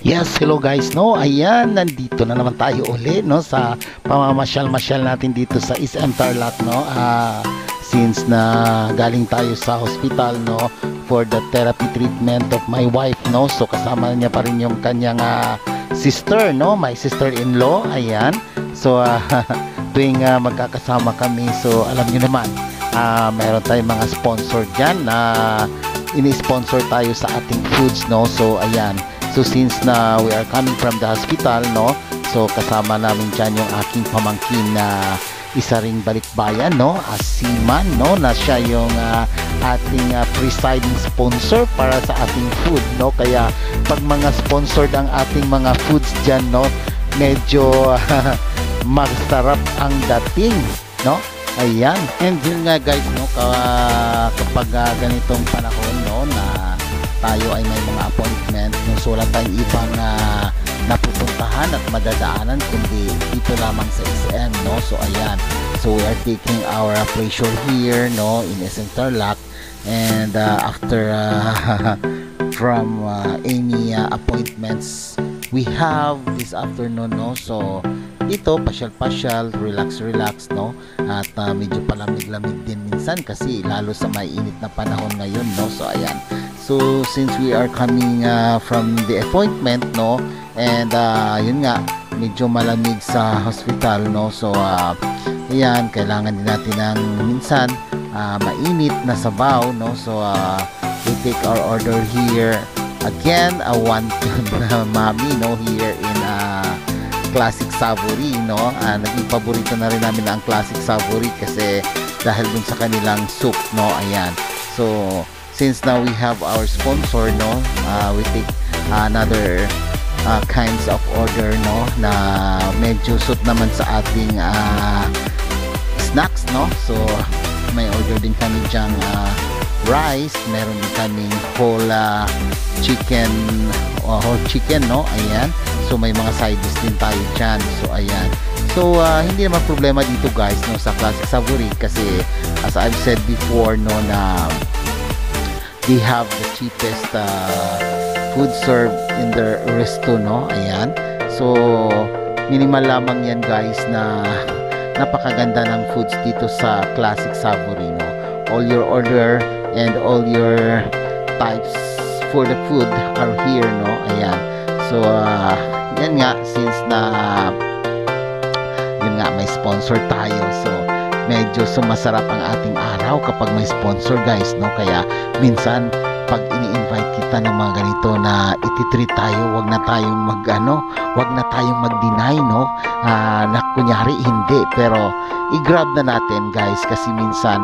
Yes, hello guys, no? Ayan, nandito na naman tayo uli, no? Sa pamamasyal-masyal natin dito sa SM Tarlac, no? Since na galing tayo sa hospital, no? For the therapy treatment of my wife, no? So kasama niya pa rin yung kanyang sister, no? My sister-in-law, ayan. So tuwing magkakasama kami, so alam niyo naman, meron tayong mga sponsor dyan na ini-sponsor tayo sa ating foods, no? So ayan. So since na we are coming from the hospital, no? So kasama namin dyan yung aking pamangkin na isa ring balikbayan, no? Seaman, no? Na siya yung ating presiding sponsor para sa ating food, no? Kaya pag mga sponsored ang ating mga foods dyan, no? Medyo masarap ang dating, no? Ayan. And yun nga guys, no? Kapag ganitong panahon, no? Na tayo ay may mga appointment, no? So wala tayong ibang napupuntahan at madadaanan kundi dito lamang sa SM, no? So ayan, so we are taking our pressure here, no? In SM Tarlac, and after from any appointments we have this afternoon, no? So dito pasyal-pasyal, relax, no? At medyo palamig-lamig din minsan kasi lalo sa mainit na panahon ngayon, no? So ayan, so since we are coming from the appointment, no? And yun nga, medyo malamig sa hospital, no? So ayan, kailangan din natin ng minsan mainit na sabaw, no? So we take our order here again, one mami, no? Here in Classic Savory, no? Naging paborito na rin namin ang Classic Savory kasi dahil dun sa kanilang soup, no? Ayan, so since now we have our sponsor, no? We take another kinds of order, no? Na medyo suit naman sa ating snacks, no? So may order din kami dyang rice, meron din kaming whole chicken, no? Ayan, so may mga side dish din tayo dyan. So ayan, so hindi naman problema dito guys, no? Sa Classic Savory kasi as I've said before, no? Na they have the cheapest food served in their resto, no? Ayan, so minimal lamang yan guys, na napakaganda ng foods dito sa Classic Savory, no? All your order and all your types for the food are here, no? Ayan, so yan nga, since na yun nga, may sponsor tayo, so medyo sumasarap ang ating araw kapag may sponsor guys, no? Kaya minsan pag ini-invite kita ng mga ganito na ititreat tayo, wag na tayong wag na tayong mag-deny, no? Na kunyari hindi, pero i-grab na natin guys kasi minsan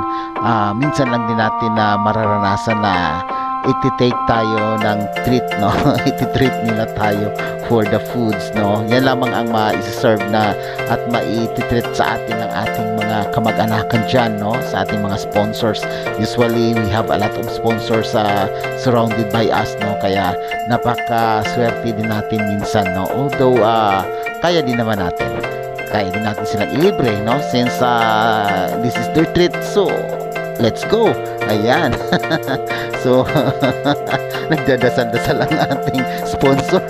lang din natin na mararanasan na iti-take tayo ng treat, no? Iti-treat nila tayo for the foods, no? Yan lamang ang ma-serve na at ma-iti-treat sa atin ng ating mga kamag-anakan dyan, no? Sa ating mga sponsors. Usually we have a lot of sponsors surrounded by us, no? Kaya napaka-swerte din natin minsan, no? Although kaya din naman natin silang ilibre, no? Since this is their treat, so let's go. Ayan. So nagdadasal-dasal ang ating sponsor.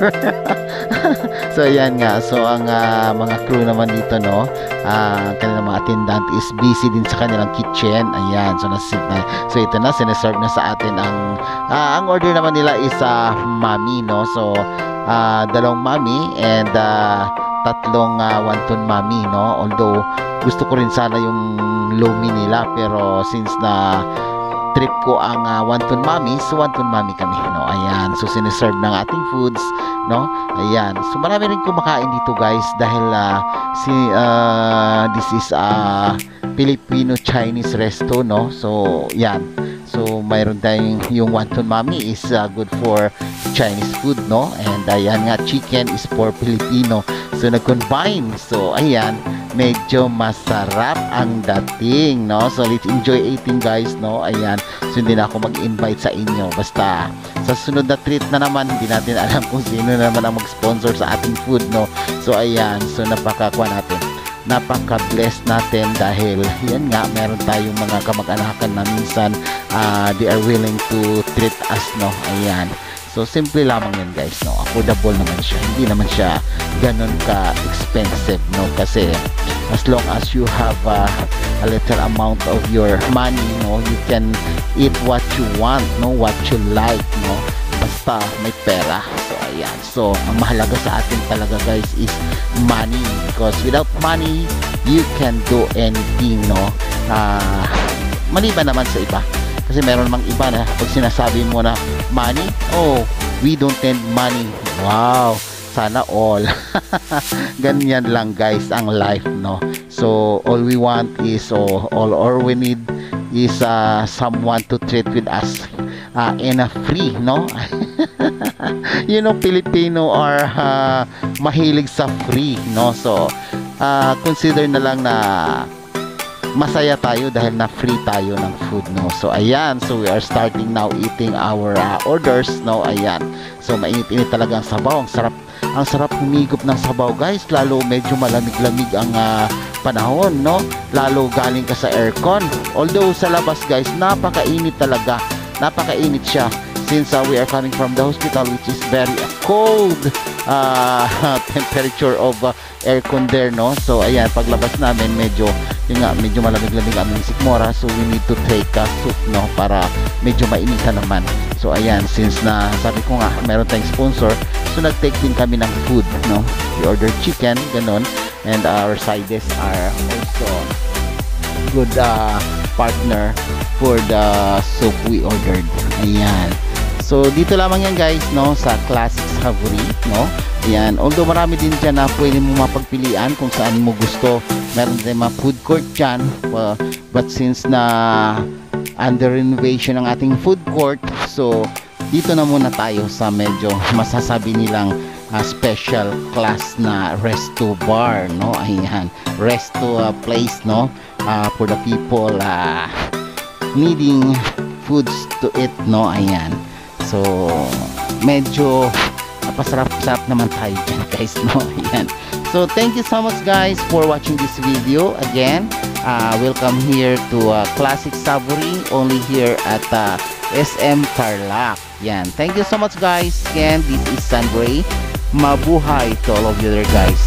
So ayan nga, so ang mga crew naman dito, no? Kanilang mga attendant is busy din sa kanilang kitchen. Ayan, so nasit na. So ito na, sineserve na sa atin ang order naman nila is mami, no? So dalawang mami and tatlong wonton mami, no? Although gusto ko rin sana yung lomi nila, pero since na trip ko ang wonton mami, so wonton mami kami, no? Ayan, so sineserve ng ating foods, no? Ayan, so marami rin kumakain dito guys dahil this is Filipino Chinese resto, no? So yan, so mayroon tayong yung wonton mami is good for Chinese food, no? And ayan nga, chicken is for Filipino, so nag-combine. So ayan, medyo masarap ang dating, no? So let's enjoy eating guys, no? Ayan, so hindi na ako mag-invite sa inyo, basta sa sunod na treat na naman, hindi natin alam kung sino naman ang mag-sponsor sa ating food, no? So ayan, so napaka-blessed natin dahil yan nga, meron tayong mga kamag-anakan na minsan they are willing to treat us, no? Ayan, So simple lamang yan guys, no? Affordable naman siya, hindi naman siya ganun ka expensive, no? Kasi as long as you have a little amount of your money, no, you can eat what you want, no, what you like, no, basta may pera. So ayan, so ang mahalaga sa atin talaga guys is money, because without money you can do anything, no. Maliban naman sa iba, kasi meron namang iba na pag sinasabi mo na money, oh, we don't need money. Wow, sana all. Ganyan lang guys ang life, no. So all we want is, all we need is someone to treat with us in a free, no. You know, Filipino are mahilig sa free, no. So consider na lang na masaya tayo dahil na free tayo ng food, no. So ayan, so we are starting now eating our orders, no. Ayan, so mainit-init talaga ang sabaw, ang sarap humigop ng sabaw guys, lalo medyo malamig-lamig ang panahon, no, lalo galing ka sa aircon. Although sa labas guys, napakainit talaga, napakainit siya, since we are coming from the hospital, which is very cold temperature of aircon there, no. So ayan, paglabas namin medyo malamig-lamig ang sikmura, so we need to take a soup, no, para medyo mainitan naman. So ayan, since na sabi ko nga meron tayong sponsor, so nag-take din kami ng food, no. We order chicken, ganon, and our sides are also good partner for the soup we ordered. Ayan, so dito lamang yan guys, no, sa Classic Savory, no. Ayan, although marami din dyan na pwede mo mapagpilian kung saan mo gusto. Meron din mga food court dyan, but since na under renovation ang ating food court, so dito na muna tayo sa medyo masasabi nilang special class na resto bar, no. Ayan, resto place, no, for the people needing foods to eat, no. Ayan, so medyo pasarap-sarap naman tayo dyan guys, no. Ayan, so thank you so much guys for watching this video. Again, welcome here to Classic Savory, only here at SM Tarlac. Yan, thank you so much guys. Again, this is Sandray. Mabuhay to all of you there guys.